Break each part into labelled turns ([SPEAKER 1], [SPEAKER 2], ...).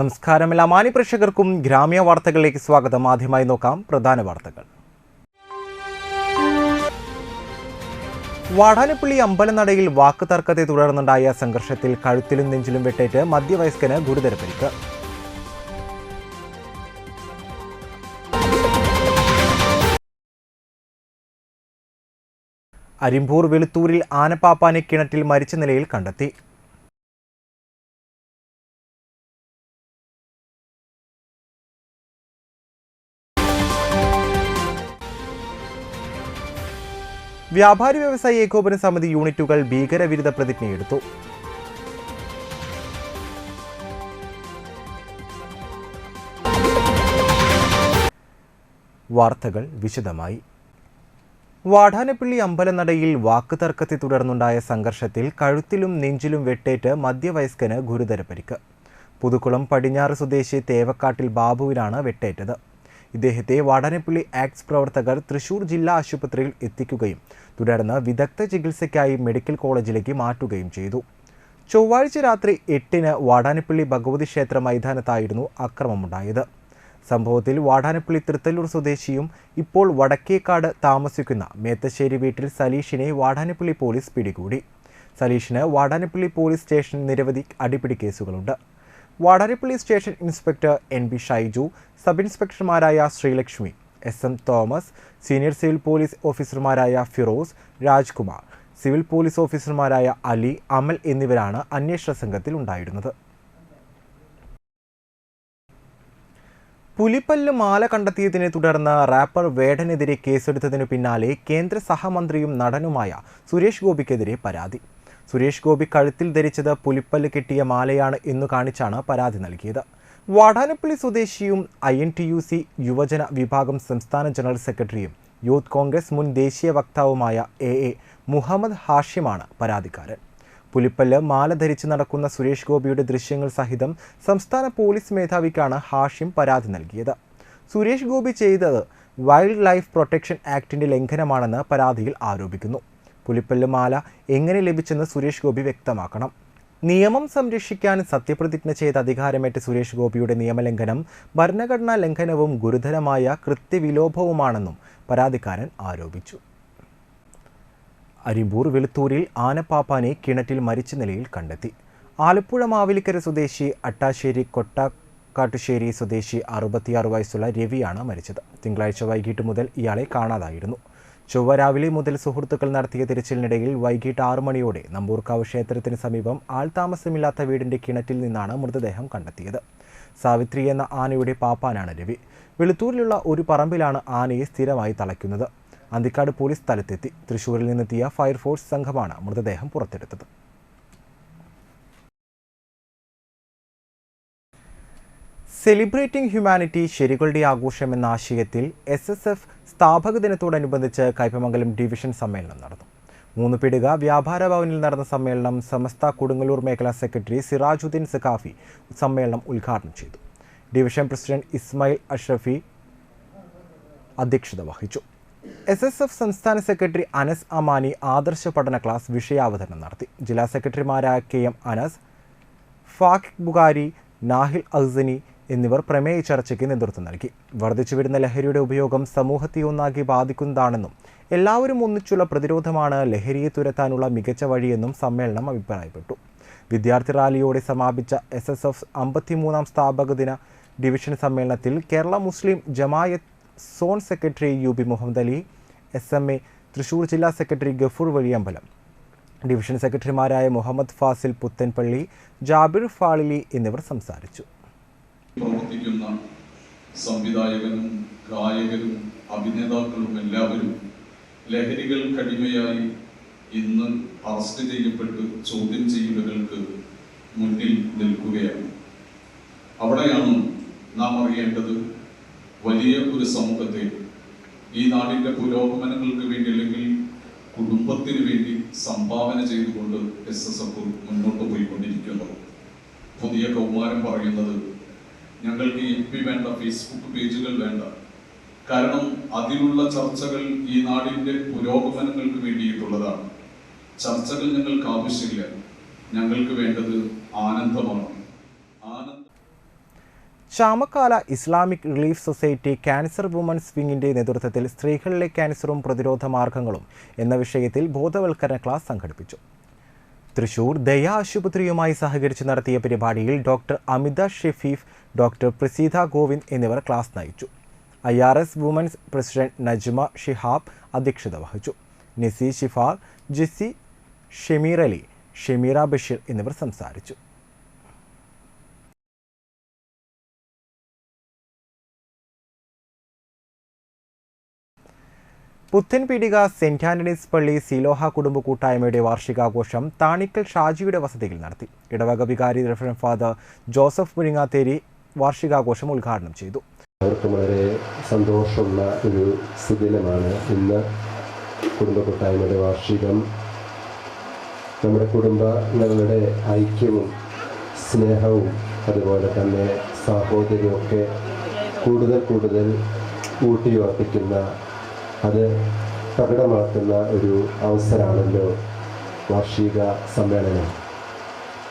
[SPEAKER 1] നമസ്കാരം എല്ലാ മാന്യപ്രേക്ഷകർക്കും ഗ്രാമീയ വാർത്തകളിലേക്ക് സ്വാഗതം. ആദ്യമായി നോക്കാം പ്രധാന വാർത്തകൾ. വാടാനപ്പള്ളി അമ്പലനടയിൽ വാക്കുതർക്കത്തെ തുടർന്നുണ്ടായ സംഘർഷത്തിൽ കഴുത്തിലും നെഞ്ചിലും വെട്ടേറ്റ് മധ്യവയസ്കന് ഗുരുതര പരിക്ക്. അരിമ്പൂർ വെളുത്തൂരിൽ ആനപ്പാപ്പാനെ കിണറ്റിൽ മരിച്ച നിലയിൽ കണ്ടെത്തി. വ്യാപാരി വ്യവസായി ഏകോപന സമിതി യൂണിറ്റുകൾ ഭീകരവിരുദ്ധ പ്രതിജ്ഞയെടുത്തു. വാർത്തകൾ വിശദമായി. വാടാനപ്പള്ളി അമ്പലനടയിൽ വാക്കുതർക്കത്തെ തുടർന്നുണ്ടായ സംഘർഷത്തിൽ കഴുത്തിലും നെഞ്ചിലും വെട്ടേറ്റ് മധ്യവയസ്കന് ഗുരുതര പരിക്ക്. പുതുക്കുളം പടിഞ്ഞാറ് സ്വദേശി തേവക്കാട്ടിൽ ബാബുവിനാണ് വെട്ടേറ്റത്. ഇദ്ദേഹത്തെ വാടാനപ്പള്ളി ആക്ട്സ് പ്രവർത്തകർ തൃശൂർ ജില്ലാ ആശുപത്രിയിൽ എത്തിക്കുകയും തുടർന്ന് വിദഗ്ധ ചികിത്സയ്ക്കായി മെഡിക്കൽ കോളേജിലേക്ക് മാറ്റുകയും ചെയ്തു. ചൊവ്വാഴ്ച രാത്രി 8-ന് വാടാനപ്പള്ളി ഭഗവതി ക്ഷേത്ര മൈതാനത്തായിരുന്നു അക്രമമുണ്ടായത്. സംഭവത്തിൽ വാടാനപ്പള്ളി തൃത്തല്ലൂർ സ്വദേശിയും ഇപ്പോൾ വടക്കേക്കാട് താമസിക്കുന്ന മേത്തശ്ശേരി വീട്ടിൽ സലീഷിനെ വാടാനപ്പള്ളി പോലീസ് പിടികൂടി. സലീഷിന് വാടാനപ്പള്ളി പോലീസ് സ്റ്റേഷനിൽ നിരവധി അടിപിടി കേസുകളുണ്ട്. Vadanappally station inspector NB Shaiju, sub ഇൻസ്പെക്ടർമാരായ Sreelakshmi, SM Thomas, senior civil police ഓഫീസർമാരായ ഫിറോസ്, രാജ്കുമാർ, സിവിൽ പോലീസ് ഓഫീസർമാരായ അലി, അമൽ എന്നിവരാണ് അന്വേഷണ സംഘത്തിൽ ഉണ്ടായിരുന്നത്. പുലിപ്പല്ല് മാല കണ്ടെത്തിയതിനെ തുടർന്ന് റാപ്പർ വേടനെതിരെ കേസെടുത്തതിനു പിന്നാലെ കേന്ദ്ര സഹമന്ത്രിയും നടനുമായ സുരേഷ് ഗോപിക്കെതിരെ പരാതി. സുരേഷ് ഗോപി കഴുത്തിൽ ധരിച്ചത് പുലിപ്പല്ല് കെട്ടിയ മാലയാണ് എന്നു കാണിച്ചാണ് പരാതി നൽകിയത്. വാടാനപ്പള്ളി സ്വദേശിയും INTUC യുവജന വിഭാഗം സംസ്ഥാന ജനറൽ സെക്രട്ടറിയും യൂത്ത് കോൺഗ്രസ് മുൻ ദേശീയ വക്താവുമായ AA മുഹമ്മദ് ഹാഷിമാണ് പരാതിക്കാരൻ. പുലിപ്പല്ല് മാല ധരിച്ച് നടക്കുന്ന സുരേഷ് ഗോപിയുടെ ദൃശ്യങ്ങൾ സഹിതം സംസ്ഥാന പോലീസ് മേധാവിക്കാണ് ഹാഷിം പരാതി നൽകിയത്. സുരേഷ് ഗോപി ചെയ്തത് വൈൽഡ് ലൈഫ് പ്രൊട്ടക്ഷൻ ആക്ടിന്റെ ലംഘനമാണെന്ന് പരാതിയിൽ ആരോപിക്കുന്നു. പുലിപ്പല്ല് മാല എങ്ങനെ ലഭിച്ചെന്ന് സുരേഷ് ഗോപി വ്യക്തമാക്കണം. നിയമം സംരക്ഷിക്കാൻ സത്യപ്രതിജ്ഞ ചെയ്ത അധികാരമേറ്റ സുരേഷ് ഗോപിയുടെ നിയമലംഘനം ഭരണഘടനാ ലംഘനവും ഗുരുതരമായ കൃത്യവിലോപവുമാണെന്നും പരാതിക്കാരൻ ആരോപിച്ചു. അരിമ്പൂർ വെളുത്തൂരിൽ ആനപ്പാപ്പാനെ കിണറ്റിൽ മരിച്ച നിലയിൽ കണ്ടെത്തി. ആലപ്പുഴ മാവേലിക്കര സ്വദേശി അട്ടാശ്ശേരി കൊട്ടാക്കാട്ടുശ്ശേരി സ്വദേശി 66 വയസ്സുള്ള രവിയാണ് മരിച്ചത്. തിങ്കളാഴ്ച വൈകിട്ട് മുതൽ ഇയാളെ കാണാതായിരുന്നു. ചൊവ്വ രാവിലെ മുതൽ സുഹൃത്തുക്കൾ നടത്തിയ തിരച്ചിലിനിടയിൽ വൈകിട്ട് 6 മണിയോടെ നമ്പൂർക്കാവ് ക്ഷേത്രത്തിന് സമീപം ആൾതാമസമില്ലാത്ത വീടിന്റെ കിണറ്റിൽ നിന്നാണ് മൃതദേഹം കണ്ടെത്തിയത്. സാവിത്രി എന്ന ആനയുടെ പാപ്പാനാണ് രവി. വെളുത്തൂരിലുള്ള ഒരു പറമ്പിലാണ് ആനയെ സ്ഥിരമായി തളയ്ക്കുന്നത്. അന്തിക്കാട് പോലീസ് സ്ഥലത്തെത്തി. തൃശൂരിൽ നിന്നെത്തിയ ഫയർഫോഴ്സ് സംഘമാണ് മൃതദേഹം പുറത്തെടുത്തത്. സെലിബ്രേറ്റിംഗ് ഹ്യൂമാനിറ്റി ശരികളുടെ ആഘോഷം എന്ന ആശയത്തിൽ SSF സ്ഥാപക ദിനത്തോടനുബന്ധിച്ച് കയ്പമംഗലം ഡിവിഷൻ സമ്മേളനം നടന്നു. 3 പീടിക വ്യാപാര ഭവനിൽ നടന്ന സമ്മേളനം സമസ്ത കൊടുങ്ങല്ലൂർ മേഖലാ സെക്രട്ടറി സിറാജുദ്ദീൻ സഖാഫി സമ്മേളനം ഉദ്ഘാടനം ചെയ്തു. ഡിവിഷൻ പ്രസിഡന്റ് ഇസ്മായിൽ അഷ്റഫി അധ്യക്ഷത വഹിച്ചു. SSF സംസ്ഥാന സെക്രട്ടറി അനസ് അമാനി ആദർശ പഠന ക്ലാസ് വിഷയാവതരണം നടത്തി. ജില്ലാ സെക്രട്ടറിമാരായ KM അനസ്, ഫാഖിഖ് ബുഖാരി, നാഹിൽ അഹ്സനി എന്നിവർ പ്രമേയ ചർച്ചയ്ക്ക് നേതൃത്വം നൽകി. വർദ്ധിച്ചുവരുന്ന ലഹരിയുടെ ഉപയോഗം സമൂഹത്തെ ഒന്നാകെ ബാധിക്കുന്നതാണെന്നും എല്ലാവരും ഒന്നിച്ചുള്ള പ്രതിരോധമാണ് ലഹരിയെ തുരത്താനുള്ള മികച്ച വഴിയെന്നും സമ്മേളനം അഭിപ്രായപ്പെട്ടു. വിദ്യാർത്ഥി റാലിയോടെ സമാപിച്ച SSF 53-ാം സ്ഥാപക ദിന ഡിവിഷൻ സമ്മേളനത്തിൽ Kerala Muslim Jamaat zone secretary UB Muhammad Ali, SMA Thrissur ജില്ലാ സെക്രട്ടറി ഗഫൂർ വഴിയമ്പലം, ഡിവിഷൻ സെക്രട്ടറിമാരായ മുഹമ്മദ് ഫാസിൽ പുത്തൻപള്ളി, ജാബിർ ഫാളിലി എന്നിവർ സംസാരിച്ചു.
[SPEAKER 2] പ്രവർത്തിക്കുന്ന സംവിധായകനും ഗായകരും അഭിനേതാക്കളും എല്ലാവരും ലഹരികൾക്കടിമയായി ഇന്ന് അറസ്റ്റ് ചെയ്യപ്പെട്ട് ചോദ്യം ചെയ്യലുകൾക്ക് മുന്നിൽ നിൽക്കുകയാണ്. അവിടെയാണ് നാം അറിയേണ്ടത്, വലിയ ഒരു സമൂഹത്തെ ഈ നാടിൻ്റെ പുരോഗമനങ്ങൾക്ക് വേണ്ടി അല്ലെങ്കിൽ കുടുംബത്തിന് വേണ്ടി സംഭാവന ചെയ്തുകൊണ്ട് SSF മുന്നോട്ട് പോയിക്കൊണ്ടിരിക്കുന്നു. പുതിയ കൗമാരം പറയുന്നത് ഞങ്ങൾക്ക് FB വേണ്ട, ഫേസ്ബുക്ക് പേജുകൾ വേണ്ട. കാരണം അതിലുള്ള ചർച്ചകൾ ഈ നാടിൻ്റെ പുരോഗമനങ്ങൾക്ക് വേണ്ടിയിട്ടുള്ളതാണ്. ചർച്ചകൾ ഞങ്ങൾക്ക് ആവശ്യമില്ല. ഞങ്ങൾക്ക് വേണ്ടത് ആനന്ദമാണ്.
[SPEAKER 1] Chamakkala Islamic relief society cancer women's വിങ്ങിന്റെ നേതൃത്വത്തിൽ സ്ത്രീകളിലെ ക്യാൻസറും പ്രതിരോധ മാർഗങ്ങളും എന്ന വിഷയത്തിൽ ബോധവൽക്കരണ ക്ലാസ് സംഘടിപ്പിച്ചു. തൃശൂർ ദയ ആശുപത്രിയുമായി സഹകരിച്ച് നടത്തിയ പരിപാടിയിൽ ഡോക്ടർ അമിത ഷെഫീഫ്, ഡോക്ടർ പ്രസീത ഗോവിന്ദ് എന്നിവർ ക്ലാസ് നയിച്ചു. IRS women's president Najma Shihab അധ്യക്ഷത വഹിച്ചു. നിസി ഷിഫാർ, ജിസി, ഷമീർ അലി, ഷമീറ ബഷീർ എന്നിവർ സംസാരിച്ചു. പുത്തൻപീടിക സെന്റ് ആന്റണീസ് പള്ളി സിലോഹ കുടുംബ കൂട്ടായ്മയുടെ വാർഷികാഘോഷം താണിക്കൽ ഷാജിയുടെ വസതിയിൽ നടത്തി. ഇടവക വികാരി റഫറന്റ് ഫാദർ ജോസഫ് മുരിങ്ങാത്തേരി വാർഷികാഘോഷം ഉദ്ഘാടനം ചെയ്തു.
[SPEAKER 3] അവർക്ക് വളരെ സന്തോഷമുള്ള ഒരു സുദിനമാണ് ഇന്ന്. കുടുംബ കൂട്ടായ്മയുടെ വാർഷികം നമ്മുടെ കുടുംബങ്ങളുടെ ഐക്യവും സ്നേഹവും അതുപോലെ തന്നെ സാഹോദര്യമൊക്കെ കൂടുതൽ ഊട്ടിയുറപ്പിക്കുന്ന, അത് പ്രകടമാക്കുന്ന ഒരു അവസരമാണല്ലോ വാർഷിക സമ്മേളനം.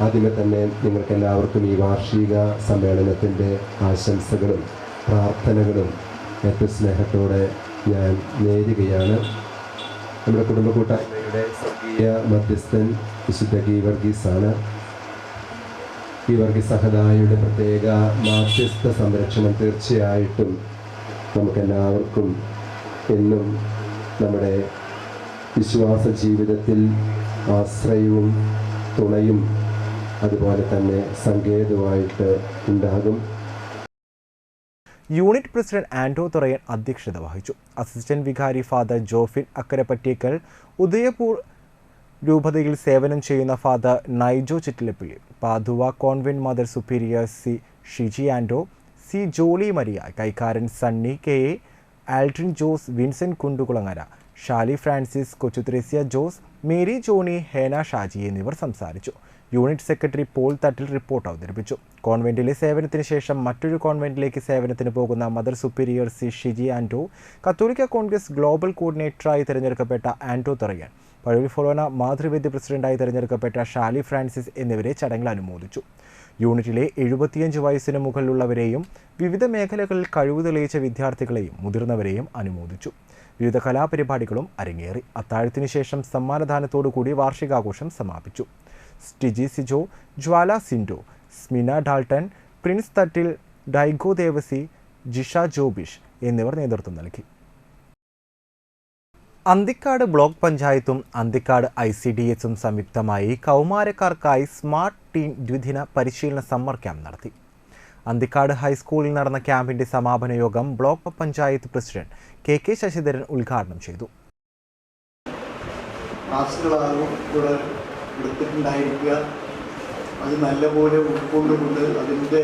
[SPEAKER 3] ആദ്യമേ തന്നെ നിങ്ങൾക്കെല്ലാവർക്കും ഈ വാർഷിക സമ്മേളനത്തിൻ്റെ ആശംസകളും പ്രാർത്ഥനകളും ഏറ്റവും സ്നേഹത്തോടെ ഞാൻ നേരുകയാണ്. നമ്മുടെ കുടുംബ കൂട്ടായ്മയുടെ സ്വർഗീയ മധ്യസ്ഥൻ വിശുദ്ധ ഗീവർഗീസാണ്. ഗീവർഗീസ് സഹദായുടെ പ്രത്യേക മാധ്യസ്ഥ സംരക്ഷണം തീർച്ചയായിട്ടും നമുക്കെല്ലാവർക്കും എന്നും നമ്മുടെ വിശ്വാസ ജീവിതത്തിൽ ആശ്രയവും തുണയും അതുപോലെ തന്നെ സങ്കേതവുമായിട്ട് ഉണ്ടാകും.
[SPEAKER 1] യൂണിറ്റ് പ്രസിഡന്റ് ആൻഡോ തുറയൻ അധ്യക്ഷത വഹിച്ചു. അസിസ്റ്റന്റ് വികാരി ഫാദർ ജോഫിൻ അക്കരപ്പറ്റേക്കൽ, ഉദയപൂർ രൂപതയിൽ സേവനം ചെയ്യുന്ന father Naijo Chittilappilly, Padua convent mother superior C Shiji Anto, C Jolly Maria, കൈക്കാരൻ Sunny K A, Aldrin Jose, Vincent Kundukulangara, Shali Francis, Kochuthresia Jose, Mary Johny, Hena Shaji എന്നിവർ സംസാരിച്ചു. Unit secretary Paul Thattil report അവതരിപ്പിച്ചു. കോൺവെന്റിലെ സേവനത്തിന് ശേഷം മറ്റൊരു കോൺവെന്റിലേക്ക് സേവനത്തിന് പോകുന്ന mother superior C Shiji Anto, Catholic Congress global കോർഡിനേറ്ററായി തിരഞ്ഞെടുക്കപ്പെട്ട ആൻഡോ തുറയൻ, പഴവി ഫൊളോന മാതൃവേദി പ്രസിഡന്റായി തിരഞ്ഞെടുക്കപ്പെട്ട ഷാലി ഫ്രാൻസിസ് എന്നിവരെ ചടങ്ങിൽ അനുമോദിച്ചു. യൂണിറ്റിലെ 75 വയസ്സിന് മുകളിലുള്ളവരെയും വിവിധ മേഖലകളിൽ കഴിവ് തെളിയിച്ച വിദ്യാർത്ഥികളെയും മുതിർന്നവരെയും അനുമോദിച്ചു. വിവിധ കലാപരിപാടികളും അരങ്ങേറി. അത്താഴത്തിനു ശേഷം സമ്മാനദാനത്തോടുകൂടി വാർഷികാഘോഷം സമാപിച്ചു. സ്റ്റിജി സിജോ, ജ്വാല സിൻഡോ, സ്മിന ഡാൾട്ടൺ, പ്രിൻസ് തട്ടിൽ, ഡൈഗോ ദേവസി, ജിഷ ജോബിഷ് എന്നിവർ നേതൃത്വം നൽകി. അന്തിക്കാട് ബ്ലോക്ക് പഞ്ചായത്തും അന്തിക്കാട് ICDSഉം സംയുക്തമായി കൗമാരക്കാർക്കായി സ്മാർട്ട് ടീം ദ്വിദിന പരിശീലന സമ്മർ ക്യാമ്പ് നടത്തി. അന്തിക്കാട് ഹൈസ്കൂളിൽ നടന്ന ക്യാമ്പിന്റെ സമാപന യോഗം block panchayat president KK Sasidharan ഉദ്ഘാടനം ചെയ്തു.
[SPEAKER 4] അത് നല്ലപോലെ ഉൾക്കൊണ്ടുകൊണ്ട് അതിൻ്റെ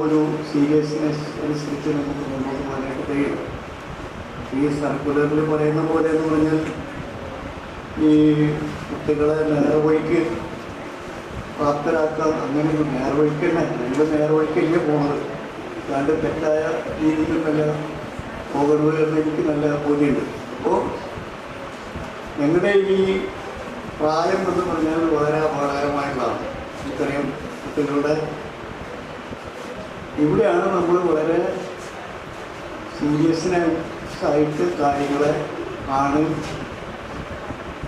[SPEAKER 4] ഒരു സീരിയസ്നെസ് അനുസരിച്ച് നമുക്ക് മുന്നോട്ട് പോകാനായിട്ട് കഴിയും. ഈ സർക്കുലറിൽ പറയുന്ന പോലെ എന്ന് പറഞ്ഞാൽ ഈ കുട്ടികളെ നേർവഴിക്ക് പ്രാപ്തരാക്കാൻ, അങ്ങനെ ഒരു നേർവഴിക്ക് തന്നെ ഞങ്ങൾ നേർവഴിക്കല്ലേ പോണത്, അല്ലാണ്ട് തെറ്റായ രീതിയിൽ നല്ല പോകരുത് എന്ന് എനിക്ക് നല്ല ബോധ്യമുണ്ട്. അപ്പോൾ ഞങ്ങളുടെ ഈ പ്രായം എന്ന് പറഞ്ഞാൽ വളരെ അപകടകരമായിട്ടുള്ളതാണ്. നമുക്കറിയാം, കുട്ടികളുടെ ഇവിടെയാണ് നമ്മൾ വളരെ സീരിയസ്നെസ്സായിട്ട് കാര്യങ്ങളെ ആണ്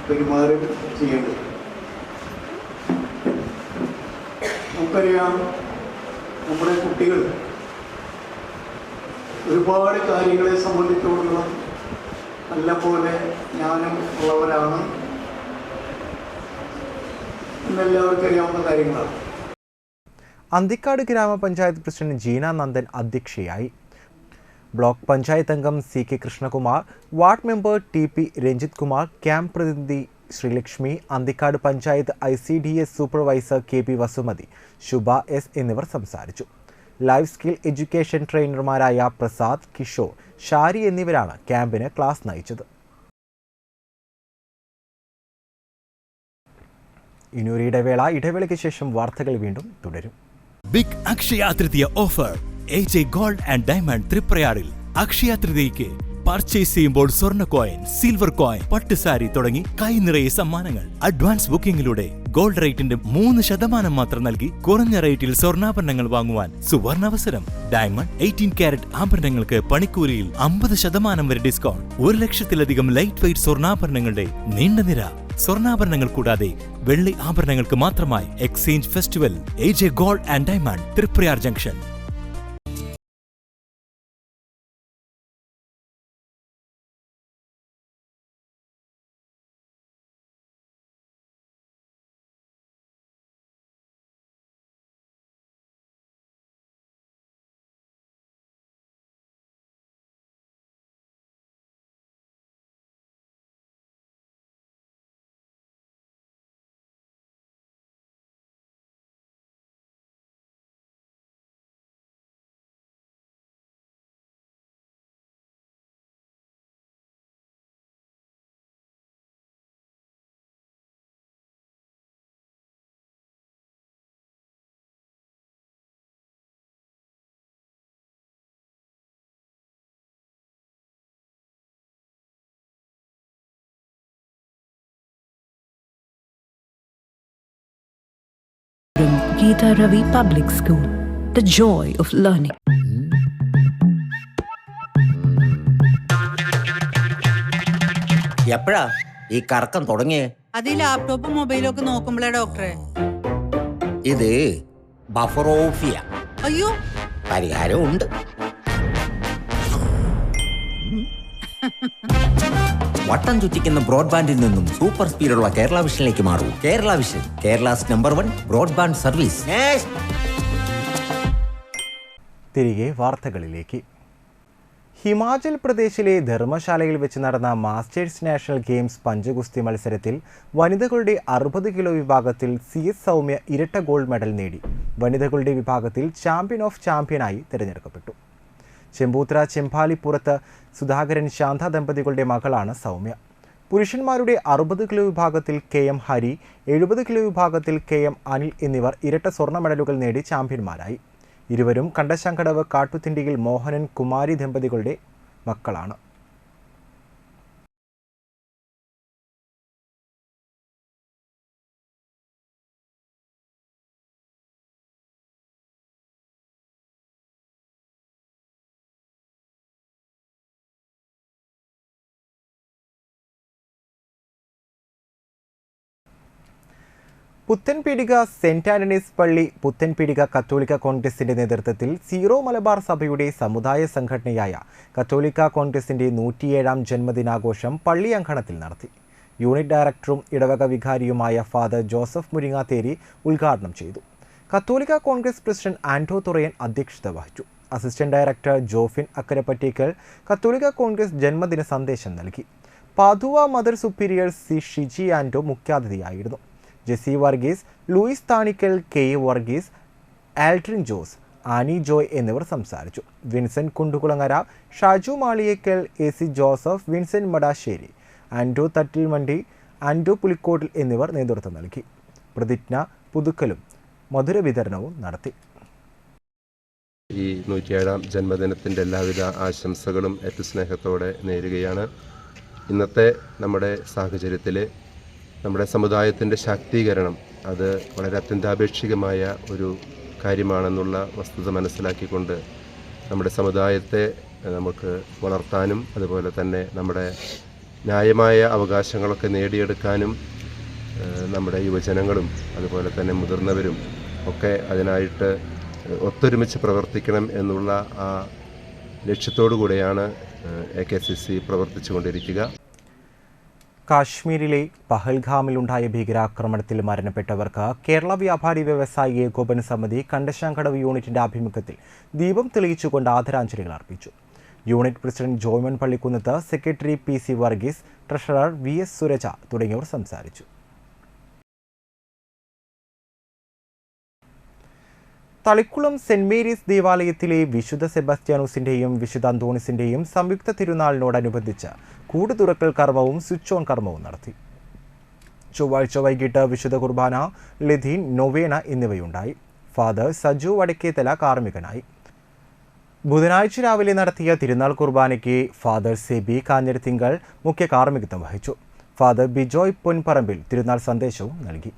[SPEAKER 4] പെരുമാറി ചെയ്യേണ്ടത്. നമുക്കറിയാം, നമ്മുടെ കുട്ടികൾ ഒരുപാട് കാര്യങ്ങളെ സംബന്ധിച്ചോളം നല്ലപോലെ ജ്ഞാനം ഉള്ളവരാണ് എന്നെല്ലാവർക്കും അറിയാവുന്ന കാര്യങ്ങളാണ്.
[SPEAKER 1] അന്തിക്കാട് ഗ്രാമപഞ്ചായത്ത് പ്രസിഡന്റ് ജീന നന്ദൻ അധ്യക്ഷയായി. ബ്ലോക്ക് പഞ്ചായത്ത് അംഗം CK Krishnakumar, ward member TP Ranjith Kumar, camp പ്രതിനിധി Sreelakshmi, Anthikad panchayat ICDS supervisor KP Vasumathi, Shubha S എന്നിവർ സംസാരിച്ചു. ലൈഫ് സ്കിൽ എഡ്യൂക്കേഷൻ ട്രെയിനർമാരായ പ്രസാദ്, കിഷോർ, ഷാരി എന്നിവരാണ് ക്യാമ്പിന് ക്ലാസ് നയിച്ചത്. ഇനിയൊരു ഇടവേളയ്ക്ക് ശേഷം വാർത്തകൾ വീണ്ടും തുടരും.
[SPEAKER 5] Big Akshaya Tritiya offer AJ gold and diamond തൃപ്രയാറിൽ അക്ഷയ തൃതീയയ്ക്ക് പർച്ചേസ് ചെയ്യുമ്പോൾ സ്വർണ്ണ കോയിൻ, സിൽവർ കോയിൻ, പട്ടുസാരി തുടങ്ങി കൈ നിറയെ സമ്മാനങ്ങൾ. അഡ്വാൻസ് ബുക്കിംഗിലൂടെ ഗോൾഡ് റേറ്റിന്റെ 3% മാത്രം നൽകി കുറഞ്ഞ റേറ്റിൽ സ്വർണ്ണാഭരണങ്ങൾ വാങ്ങുവാൻ സുവർണാവസരം. ഡയമണ്ട് 18 കാരറ്റ് ആഭരണങ്ങൾക്ക് പണിക്കൂലിയിൽ 50% വരെ ഡിസ്കൗണ്ട്. 1 ലക്ഷത്തിലധികം ലൈറ്റ് വെയ്റ്റ് സ്വർണ്ണാഭരണങ്ങളുടെ നീണ്ട നിര. സ്വർണ്ണാഭരണങ്ങൾ കൂടാതെ വെള്ളി ആഭരണങ്ങൾക്ക് മാത്രമായി exchange festival. AJ gold and diamond, Triprayar junction.
[SPEAKER 6] Geeta Ravi Public School, the joy of learning.
[SPEAKER 7] എപ്പോഴാ ഈ കറക്കം തുടങ്ങിയേ?
[SPEAKER 8] അത് ഈ ലാപ്ടോപ്പും മൊബൈലും ഒക്കെ നോക്കുമ്പോഴേ ഡോക്ടറെ.
[SPEAKER 7] ഇത് ബഫറോഫിയ.
[SPEAKER 8] അയ്യോ,
[SPEAKER 7] പരിഹാരം ഉണ്ട്. വട്ടം ചുറ്റിക്കുന്ന ബ്രോഡ്ബാൻഡിൽ നിന്നും സൂപ്പർ സ്പീഡുള്ള കേരള വിഷനിലേക്ക് മാറൂ. Kerala vision, Kerala's #1 broadband service.
[SPEAKER 1] തിരികെ വാർത്തകളിലേക്ക്. ഹിമാചൽ പ്രദേശിലെ ധർമ്മശാലയിൽ വെച്ച് നടന്ന മാസ്റ്റേഴ്സ് നാഷണൽ ഗെയിംസ് പഞ്ചഗുസ്തി മത്സരത്തിൽ വനിതകളുടെ 60 കിലോ വിഭാഗത്തിൽ CS സൗമ്യ ഇരട്ട ഗോൾഡ് മെഡൽ നേടി. വനിതകളുടെ വിഭാഗത്തിൽ ചാമ്പ്യൻ ഓഫ് ചാമ്പ്യനായി തിരഞ്ഞെടുക്കപ്പെട്ടു. ചെമ്പൂത്ര ചെമ്പാലിപ്പുറത്ത് സുധാകരൻ ശാന്ത ദമ്പതികളുടെ മകളാണ് സൗമ്യ. പുരുഷന്മാരുടെ 60 കിലോ വിഭാഗത്തിൽ KM ഹരി, 70 കിലോ വിഭാഗത്തിൽ KM അനിൽ എന്നിവർ ഇരട്ട സ്വർണ്ണ മെഡലുകൾ നേടി ചാമ്പ്യന്മാരായി. ഇരുവരും കണ്ടശങ്കടവ് കാട്ടുത്തിണ്ടിയിൽ മോഹനൻ കുമാരി ദമ്പതികളുടെ മക്കളാണ്. പുത്തൻപീടിക സെന്റ് ആന്റണീസ് പള്ളി പുത്തൻപീടിക കത്തോലിക്ക കോൺഗ്രസിന്റെ നേതൃത്വത്തിൽ സീറോ മലബാർ സഭയുടെ സമുദായ സംഘടനയായ കത്തോലിക്ക കോൺഗ്രസിന്റെ 107ാം ജന്മദിനാഘോഷം പള്ളി അങ്കണത്തിൽ നടത്തി. യൂണിറ്റ് ഡയറക്ടറും ഇടവക വികാരിയുമായ ഫാദർ ജോസഫ് മുരിങ്ങാത്തേരി ഉദ്ഘാടനം ചെയ്തു. കത്തോലിക്ക കോൺഗ്രസ് പ്രസിഡന്റ് ആന്റോ തുറയൻ അധ്യക്ഷത വഹിച്ചു. അസിസ്റ്റന്റ് ഡയറക്ടർ ജോഫിൻ അക്കരപ്പറ്റേക്കൽ കത്തോലിക്ക കോൺഗ്രസ് ജന്മദിന സന്ദേശം നൽകി. Padua mother superior C Shiji Anto മുഖ്യാതിഥിയായിരുന്നു. Jessy Varghese, Louis Thanikkal, K Varghese, Aldrin Jose, Annie Joy എന്നിവർ സംസാരിച്ചു. Vincent Kundukulangara, Shaju Maliyekkal, AC Joseph, Vincent Madassery, Anto Thattilmandi, Anto Pulikkottil എന്നിവർ നേതൃത്വം നൽകി. പ്രതിജ്ഞ പുതുക്കലും മധുര വിതരണവും നടത്തി.
[SPEAKER 3] ഈ 107ാം ജന്മദിനത്തിൻ്റെ എല്ലാവിധ ആശംസകളും ഏറ്റവും സ്നേഹത്തോടെ നേരുകയാണ്. ഇന്നത്തെ നമ്മുടെ സാഹചര്യത്തിൽ നമ്മുടെ സമുദായത്തിൻ്റെ ശാക്തീകരണം അത് വളരെ അത്യന്താപേക്ഷികമായ ഒരു കാര്യമാണെന്നുള്ള വസ്തുത മനസ്സിലാക്കിക്കൊണ്ട് നമ്മുടെ സമുദായത്തെ നമുക്ക് വളർത്താനും അതുപോലെ തന്നെ നമ്മുടെ ന്യായമായ അവകാശങ്ങളൊക്കെ നേടിയെടുക്കാനും നമ്മുടെ യുവജനങ്ങളും അതുപോലെ തന്നെ മുതിർന്നവരും ഒക്കെ അതിനായിട്ട് ഒത്തൊരുമിച്ച് പ്രവർത്തിക്കണം എന്നുള്ള ആ ലക്ഷ്യത്തോടു കൂടെയാണ് AKCC പ്രവർത്തിച്ചു കൊണ്ടിരിക്കുക.
[SPEAKER 1] കാശ്മീരിലെ പഹൽഗാമിലുണ്ടായ ഭീകരാക്രമണത്തിൽ മരണപ്പെട്ടവർക്ക് കേരള വ്യാപാരി വ്യവസായി ഏകോപന സമിതി കണ്ടശങ്കടവ് യൂണിറ്റിന്റെ ആഭിമുഖ്യത്തിൽ ദീപം തെളിയിച്ചുകൊണ്ട് ആദരാഞ്ജലികൾ അർപ്പിച്ചു. Unit president Joymon Pallikkunnath, secretary PC Varghese, treasurer VS Suraja തുടങ്ങിയവർ സംസാരിച്ചു. തളിക്കുളം സെന്റ് മേരീസ് ദേവാലയത്തിലെ വിശുദ്ധ സെബാസ്റ്റ്യാനോസിന്റെയും വിശുദ്ധ അന്തോണിസിന്റെയും സംയുക്ത തിരുനാളിനോടനുബന്ധിച്ച് കൂട് തുറക്കൽ കർമ്മവും സ്വിച്ച് ഓൺ കർമ്മവും നടത്തി. ചൊവ്വാഴ്ച വൈകിട്ട് വിശുദ്ധ കുർബാന, ലഥീൻ, നൊവേന എന്നിവയുണ്ടായി. ഫാദർ സജു വടക്കേത്തല കാർമ്മികനായി. ബുധനാഴ്ച രാവിലെ നടത്തിയ തിരുനാൾ കുർബാനയ്ക്ക് ഫാദർ സെബി കാഞ്ഞിരത്തിങ്കൽ മുഖ്യ കാർമ്മികത്വം വഹിച്ചു. ഫാദർ ബിജോയ് പൊൻപറമ്പിൽ തിരുനാൾ സന്ദേശവും നൽകി.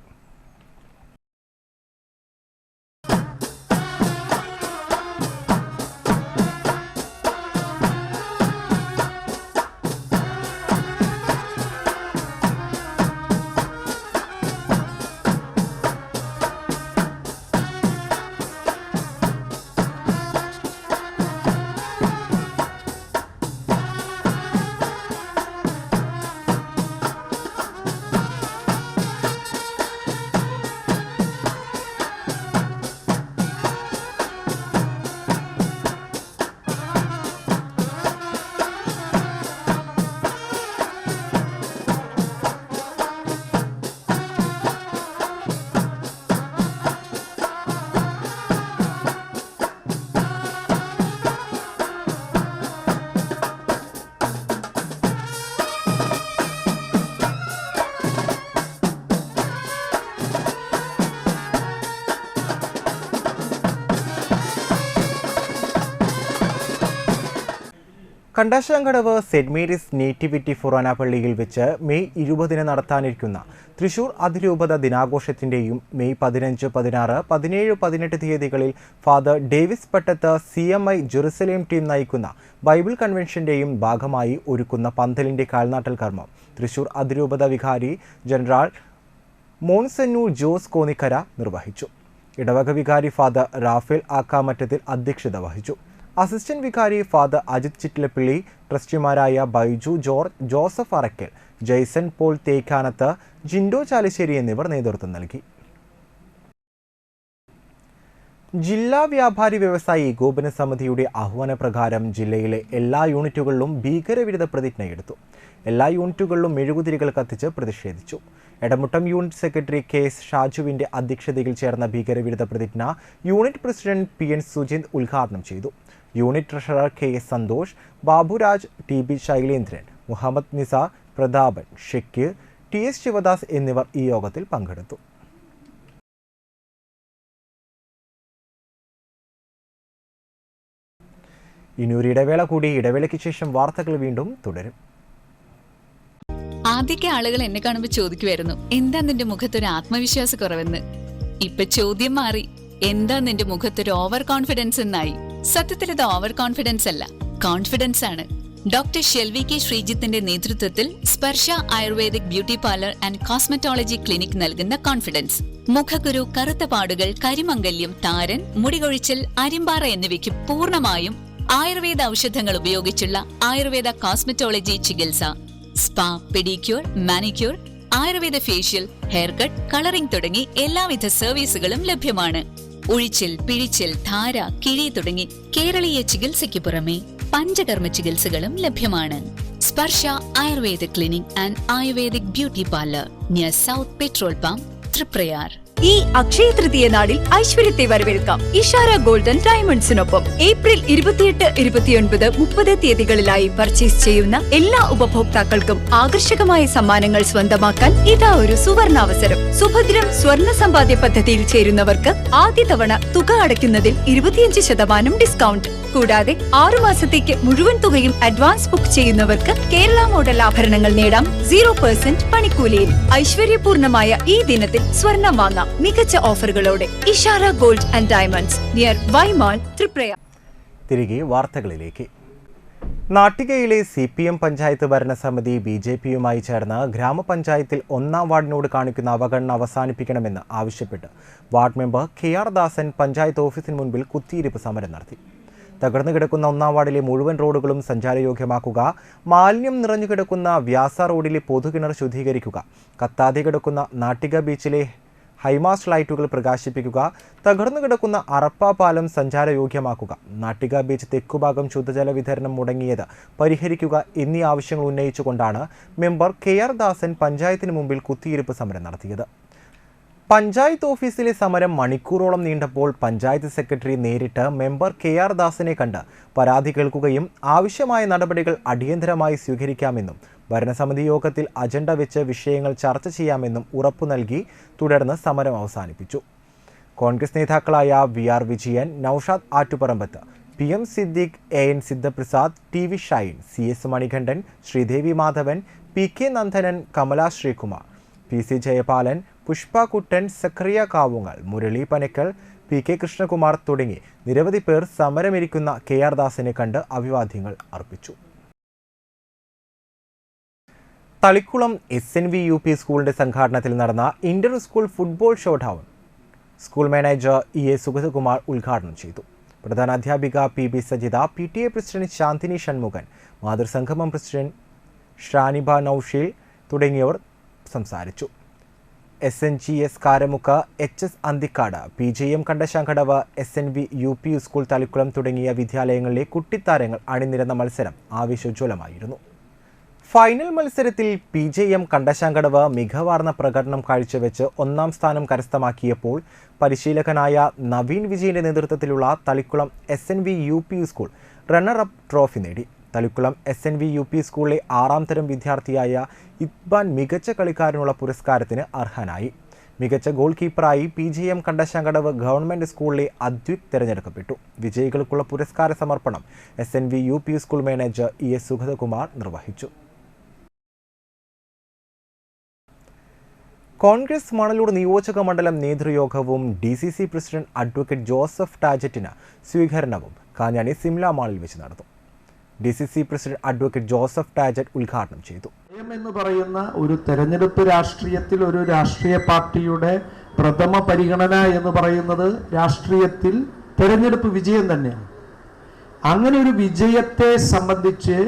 [SPEAKER 1] കണ്ടാശാങ്കടവ് സെന്റ് മേരീസ് നേറ്റിവിറ്റി ഫൊറോന പള്ളിയിൽ വെച്ച് മെയ് 20 നടത്താനിരിക്കുന്ന തൃശൂർ അതിരൂപത ദിനാഘോഷത്തിൻ്റെയും മെയ് 15, 16, 17, 18 തീയതികളിൽ father Davis Pattath CMI Jerusalem team നയിക്കുന്ന ബൈബിൾ കൺവെൻഷൻ്റെയും ഭാഗമായി ഒരുക്കുന്ന പന്തലിൻ്റെ കാൽനാട്ടൽ കർമ്മം തൃശൂർ അതിരൂപത വികാരി ജനറൽ മോൺസന്നൂർ ജോസ് കോന്നിക്കര നിർവഹിച്ചു. ഇടവക വികാരി ഫാദർ റാഫേൽ ആക്കാമറ്റത്തിൽ അധ്യക്ഷത വഹിച്ചു. അസിസ്റ്റന്റ് വികാരി ഫാദർ അജിത് ചിറ്റിലപ്പിള്ളി, ട്രസ്റ്റിമാരായ Baiju George, Joseph Arakkal, Jaison Paul Thekkanath, Jindo Chalissery എന്നിവർ നേതൃത്വം നൽകി. ജില്ലാ വ്യാപാരി വ്യവസായി ഏകോപന സമിതിയുടെ ആഹ്വാനപ്രകാരം ജില്ലയിലെ എല്ലാ യൂണിറ്റുകളിലും ഭീകരവിരുദ്ധ പ്രതിജ്ഞയെടുത്തു. എല്ലാ യൂണിറ്റുകളിലും മെഴുകുതിരികൾ കത്തിച്ച് പ്രതിഷേധിച്ചു. എടമുട്ടം യൂണിറ്റ് സെക്രട്ടറി KS ഷാജുവിന്റെ അധ്യക്ഷതയിൽ ചേർന്ന ഭീകരവിരുദ്ധ പ്രതിജ്ഞ യൂണിറ്റ് പ്രസിഡന്റ് PN സുജിത് ഉദ്ഘാടനം ചെയ്തു. Unit treasurer KS Santhosh, Baburaj, TB Shailendran, Muhammad Nisar, Prathapan, Shakeer, TS Shivadas എന്നിവർ ഈ യോഗത്തിൽ പങ്കെടുത്തു. ഇനിയൊരു ഇടവേള കൂടി. ഇടവേളയ്ക്ക് ശേഷം വാർത്തകൾ വീണ്ടും തുടരും.
[SPEAKER 9] ആദ്യമൊക്കെ ആളുകൾ എന്നെ കാണുമ്പോൾ ചോദിക്കുമായിരുന്നു, എന്താ നിന്റെ മുഖത്തൊരു ആത്മവിശ്വാസ കുറവെന്ന്. ഇപ്പൊ ചോദ്യം മാറി, എന്താ നിന്റെ മുഖത്തൊരു ഓവർ കോൺഫിഡൻസ് എന്നായി. സത്യത്തിൽ ഇത് ഓവർ കോൺഫിഡൻസ് അല്ല, കോൺഫിഡൻസ് ആണ്. ഡോക്ടർ ഷെൽവി കെ ശ്രീജിത്തിന്റെ നേതൃത്വത്തിൽ Sparsha ayurvedic beauty parlour and cosmetology clinic നൽകുന്ന കോൺഫിഡൻസ്. മുഖക്കുരു, കറുത്ത പാടുകൾ, കരിമംഗല്യം, താരൻ, മുടികൊഴിച്ചിൽ, അരിമ്പാറ എന്നിവയ്ക്ക് പൂർണ്ണമായും ആയുർവേദ ഔഷധങ്ങൾ ഉപയോഗിച്ചുള്ള ആയുർവേദ കോസ്മെറ്റോളജി ചികിത്സ. Spa, pedicure, manicure, Ayurveda facial, hair cut, colouring തുടങ്ങി എല്ലാവിധ സർവീസുകളും ലഭ്യമാണ്. ഉഴിച്ചിൽ, പിഴിച്ചിൽ, ധാര, കിഴി തുടങ്ങി കേരളീയ ചികിത്സയ്ക്ക് പുറമെ പഞ്ചകർമ്മ ചികിത്സകളും ലഭ്യമാണ്. Sparsha Ayurveda clinic and ayurvedic beauty parlour near south petrol pump, Triprayar.
[SPEAKER 10] ഈ അക്ഷയ തൃതീയ നാളിൽ ഐശ്വര്യത്തെ വരവേൽക്കാം ഇഷാര ഗോൾഡൻ ഡയമണ്ട്സിനൊപ്പം. ഏപ്രിൽ 28, 29, 30 തീയതികളിലായി പർച്ചേസ് ചെയ്യുന്ന എല്ലാ ഉപഭോക്താക്കൾക്കും ആകർഷകമായ സമ്മാനങ്ങൾ സ്വന്തമാക്കാൻ ഇതാ ഒരു സുവർണാവസരം. സുഭദ്രം സ്വർണ്ണ സമ്പാദ്യ പദ്ധതിയിൽ ചേരുന്നവർക്ക് ആദ്യ തവണ തുക അടയ്ക്കുന്നതിൽ 25% ഡിസ്കൗണ്ട്. കൂടാതെ 6 മാസത്തേക്ക് മുഴുവൻ തുകയും അഡ്വാൻസ് ബുക്ക് ചെയ്യുന്നവർക്ക് കേരള മോഡൽ ആഭരണങ്ങൾ നേടാം 0% പണിക്കൂലിയിൽ. ഐശ്വര്യപൂർണമായ ഈ ദിനത്തിൽ സ്വർണം വാങ്ങാം മികച്ച ഓഫറുകളോടെ. Ishara gold and diamonds near Y mall, Triprayar.
[SPEAKER 1] തിരികെ വാർത്തകളിലേക്ക്. നാട്ടികയിലെ CPM പഞ്ചായത്ത് ഭരണസമിതി BJPയുമായി ചേർന്ന് ഗ്രാമപഞ്ചായത്തിൽ 1ാം വാർഡിനോട് കാണിക്കുന്ന അവഗണന അവസാനിപ്പിക്കണമെന്ന് ആവശ്യപ്പെട്ട് വാർഡ് മെമ്പർ KR ദാസൻ പഞ്ചായത്ത് ഓഫീസിന് മുൻപിൽ കുത്തിയിരിപ്പ് സമരം നടത്തി. തകർന്നു കിടക്കുന്ന 1ാം വാർഡിലെ മുഴുവൻ റോഡുകളും സഞ്ചാരയോഗ്യമാക്കുക, മാലിന്യം നിറഞ്ഞു കിടക്കുന്ന വ്യാസ റോഡിലെ പൊതുകിണർ ശുദ്ധീകരിക്കുക, കത്താതെ കിടക്കുന്ന നാട്ടിക ബീച്ചിലെ ഹൈമാസ്റ്റ് ലൈറ്റുകൾ പ്രകാശിപ്പിക്കുക, തകർന്നു കിടക്കുന്ന അറപ്പ പാലം സഞ്ചാരയോഗ്യമാക്കുക, നാട്ടിക ബീച്ച് തെക്കുഭാഗം ശുദ്ധജല വിതരണം മുടങ്ങിയത് പരിഹരിക്കുക എന്നീ ആവശ്യങ്ങൾ ഉന്നയിച്ചുകൊണ്ടാണ് മെമ്പർ KR ദാസൻ പഞ്ചായത്തിന് മുമ്പിൽ കുത്തിയിരിപ്പ് സമരം നടത്തിയത്. പഞ്ചായത്ത് ഓഫീസിലെ സമരം മണിക്കൂറോളം നീണ്ടപ്പോൾ പഞ്ചായത്ത് സെക്രട്ടറി നേരിട്ട് മെമ്പർ KR ദാസനെ കണ്ട് പരാതി കേൾക്കുകയും ആവശ്യമായ നടപടികൾ അടിയന്തരമായി സ്വീകരിക്കാമെന്നും ഭരണസമിതി യോഗത്തിൽ അജണ്ട വെച്ച് വിഷയങ്ങൾ ചർച്ച ചെയ്യാമെന്നും ഉറപ്പു നൽകി തുടർന്ന് സമരം അവസാനിപ്പിച്ചു. കോൺഗ്രസ് നേതാക്കളായ VR Vijayan, Naushad Attuparambath, PM Siddique, AN Sidhaprasad, TV Shine, CS Manikandan, Sridevi Madhavan, PK Nandanan, Kamala Sreekumar, PC Jayapalan, Pushpa Kuttan, Zacharia Kavungal, Murali Panakkal, PK Krishnakumar തുടങ്ങി നിരവധി പേർ സമരമിരിക്കുന്ന KR ദാസിനെ കണ്ട് അഭിവാദ്യങ്ങൾ അർപ്പിച്ചു. തളിക്കുളം SNV UP സ്കൂളിന്റെ സംഘാടനത്തിൽ നടന്ന inter school football showdown school manager EA Sugathakumar ഉദ്ഘാടനം ചെയ്തു. പ്രധാനാധ്യാപിക PB Sajitha, PTA president Shanthini Shanmukhan, മാതൃസംഗമം പ്രസിഡന്റ് ഷാനിബ നൌഷീൽ തുടങ്ങിയവർ സംസാരിച്ചു. SNGS Karamukku, HS Anthikad, PJM Kandassankadavu, SNV UP school Thalikulam തുടങ്ങിയ വിദ്യാലയങ്ങളിലെ കുട്ടിത്താരങ്ങൾ അണിനിരന്ന മത്സരം ആവേശോജ്വലമായിരുന്നു. ഫൈനൽ മത്സരത്തിൽ PJM കണ്ടശാങ്കടവ് മികവാർന്ന പ്രകടനം കാഴ്ചവെച്ച് ഒന്നാം സ്ഥാനം കരസ്ഥമാക്കിയപ്പോൾ പരിശീലകനായ നവീൻ വിജയന്റെ നേതൃത്വത്തിലുള്ള Thalikulam SNV UP school runner up trophy നേടി. തളിക്കുളം SNV UP സ്കൂളിലെ 6ാം തരം വിദ്യാർത്ഥിയായ ഇത്ബാൻ മികച്ച കളിക്കാരനുള്ള പുരസ്കാരത്തിന് അർഹനായി. മികച്ച ഗോൾ കീപ്പറായി PJM കണ്ടശാങ്കടവ് ഗവൺമെന്റ് സ്കൂളിലെ അദ്വിക് തിരഞ്ഞെടുക്കപ്പെട്ടു. വിജയികൾക്കുള്ള പുരസ്കാര സമർപ്പണം SNV UP school manager ES Sugathakumar നിർവഹിച്ചു. കോൺഗ്രസ് മണലൂർ നിയോജക മണ്ഡലം നേതൃയോഗവും DCC പ്രസിഡന്റ് അഡ്വക്കേറ്റ് ജോസഫ് ടാജറ്റിന് സ്വീകരണവും കാഞ്ഞാണി സിംല മാളിൽ വെച്ച് നടന്നു. DCC president advocate Joseph Tajet ഉദ്ഘാടനം ചെയ്തു.
[SPEAKER 4] എന്ന് പറയുന്ന ഒരു തെരഞ്ഞെടുപ്പ് രാഷ്ട്രീയത്തിൽ ഒരു രാഷ്ട്രീയ പാർട്ടിയുടെ പ്രഥമ പരിഗണന എന്ന് പറയുന്നത് രാഷ്ട്രീയത്തിൽ തെരഞ്ഞെടുപ്പ് വിജയം തന്നെയാണ്. അങ്ങനെ ഒരു വിജയത്തെ സംബന്ധിച്ച്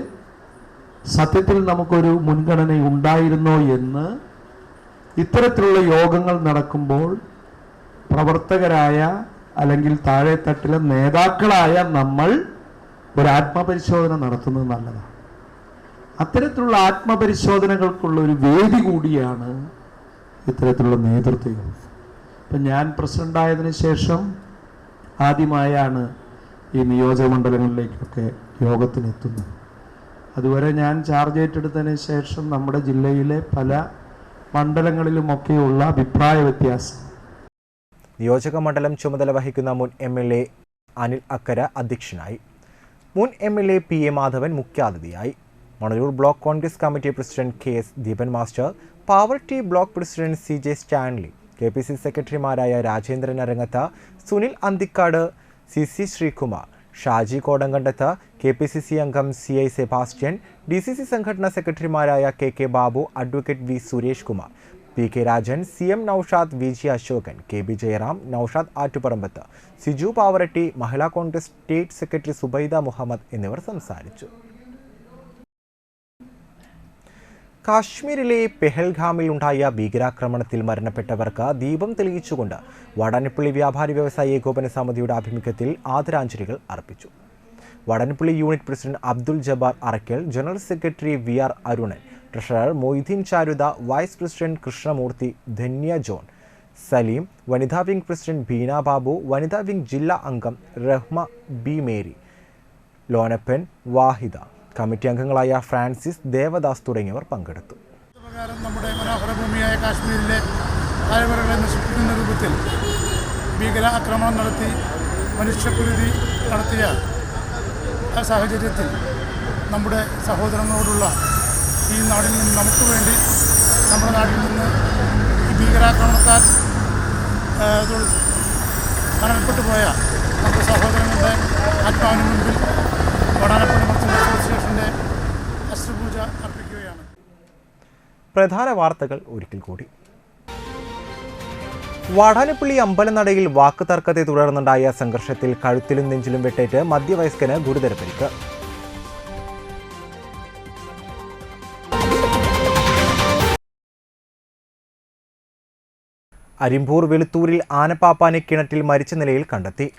[SPEAKER 4] സത്യത്തിൽ നമുക്കൊരു മുൻഗണന ഉണ്ടായിരുന്നോ എന്ന് ഇത്തരത്തിലുള്ള യോഗങ്ങൾ നടക്കുമ്പോൾ പ്രവർത്തകരായ അല്ലെങ്കിൽ താഴെത്തട്ടിലെ നേതാക്കളായ നമ്മൾ ഒരു ആത്മപരിശോധന നടത്തുന്നത് നല്ലതാണ്. അത്തരത്തിലുള്ള ആത്മപരിശോധനകൾക്കുള്ള ഒരു വേദി കൂടിയാണ് ഇത്തരത്തിലുള്ള നേതൃത്വം. ഇപ്പം ഞാൻ പ്രസിഡൻ്റായതിനു ശേഷം ആദ്യമായാണ് ഈ നിയോജകമണ്ഡലങ്ങളിലേക്കൊക്കെ യോഗത്തിനെത്തുന്നത്. അതുവരെ ഞാൻ ചാർജ് ഏറ്റെടുത്തതിന് ശേഷം നമ്മുടെ ജില്ലയിലെ പല മണ്ഡലങ്ങളിലുമൊക്കെയുള്ള അഭിപ്രായ വ്യത്യാസം.
[SPEAKER 1] നിയോജക മണ്ഡലം ചുമതല വഹിക്കുന്ന മുൻ MLA അനിൽ അക്കര അധ്യക്ഷനായി. മുൻ MLA PA മാധവൻ മുഖ്യാതിഥിയായി. Manalur block Congress committee president KS Deepan master, Pavaratty block president CJ Stanley, KPC സെക്രട്ടറിമാരായ രാജേന്ദ്രൻ അരങ്ങത്ത്, സുനിൽ അന്തിക്കാട്, CC ശ്രീകുമാർ, ഷാജി കോടങ്കണ്ടത്ത്, KPCC അംഗം CI സെബാസ്റ്റ്യൻ, DCC സംഘടനാ സെക്രട്ടറിമാരായ KK Babu, advocate V Suresh Kumar, PK Rajan, CM Naushad, VG Ashokan, KB Jayaram, Naushad Attuparambath, Siju Pavaratty, Mahila Congress state secretary Subaida Muhammad എന്നിവർ സംസാരിച്ചു. കാശ്മീരിലെ പെഹൽഗാമിൽ ഉണ്ടായ ഭീകരാക്രമണത്തിൽ മരണപ്പെട്ടവർക്ക് ദീപം തെളിയിച്ചുകൊണ്ട് വടാനപ്പള്ളി വ്യാപാരി വ്യവസായി ഏകോപന സമിതിയുടെ ആഭിമുഖ്യത്തിൽ ആദരാഞ്ജലികൾ അർപ്പിച്ചു. Vadanappally unit president Abdul Jabbar Arakkal, general secretary VR Arunan, treasurer Moideen Charuda, vice president Krishnamurthy, Dhanya John, Saleem, വനിതാ വിംഗ് പ്രസിഡന്റ് ബീന ബാബു, വനിതാ വിംഗ് ജില്ലാ അംഗം Rahma B Mary, Lonappan, Vahida, committee അംഗങ്ങളായ ഫ്രാൻസിസ്, ദേവദാസ് തുടങ്ങിയവർ പങ്കെടുത്തു.
[SPEAKER 4] നമ്മുടെ മനോഹരഭൂമിയായ കാശ്മീരിലെ താഴ്വരകളെ നശിപ്പിക്കുന്ന രൂപത്തിൽ ഭീകരാക്രമണം നടത്തി മനുഷ്യക്കുരുതി നടത്തിയ ആ സാഹചര്യത്തിൽ നമ്മുടെ സഹോദരങ്ങളോടുള്ള ഈ നാടിൽ നിന്ന് നമുക്ക് വേണ്ടി നമ്മുടെ നാട്ടിൽ നിന്ന് ഈ ഭീകരാക്രമണത്താൽ മരണപ്പെട്ടു പോയ നമ്മുടെ സഹോദരങ്ങളുടെ ആത്മാവിന് മുൻപിൽ വടാനപ്പള്ളി മർച്ചൻ്റ് അസോസിയേഷൻ്റെ അശ്രുപൂജ അർപ്പിക്കുകയാണ്.
[SPEAKER 1] പ്രധാന വാർത്തകൾ ഒരിക്കൽ കൂടി. വാടാനപ്പള്ളി അമ്പലനടയിൽ വാക്കുതർക്കത്തെ തുടർന്നുണ്ടായ സംഘർഷത്തിൽ കഴുത്തിലും നെഞ്ചിലും വെട്ടേറ്റ് മധ്യവയസ്കന് ഗുരുതര പരിക്ക്. അരിമ്പൂർ വെളുത്തൂരിൽ ആനപ്പാപ്പാനെ കിണറ്റിൽ മരിച്ച നിലയിൽ കണ്ടെത്തി.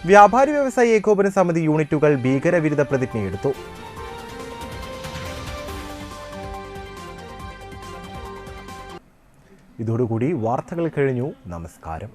[SPEAKER 1] വ്യാപാരി വ്യവസായി ഏകോപന സമിതി യൂണിറ്റുകൾ ഭീകരവിരുദ്ധ പ്രതിജ്ഞയെടുത്തു. ഇതോടുകൂടി വാർത്തകൾ കഴിഞ്ഞു. നമസ്കാരം.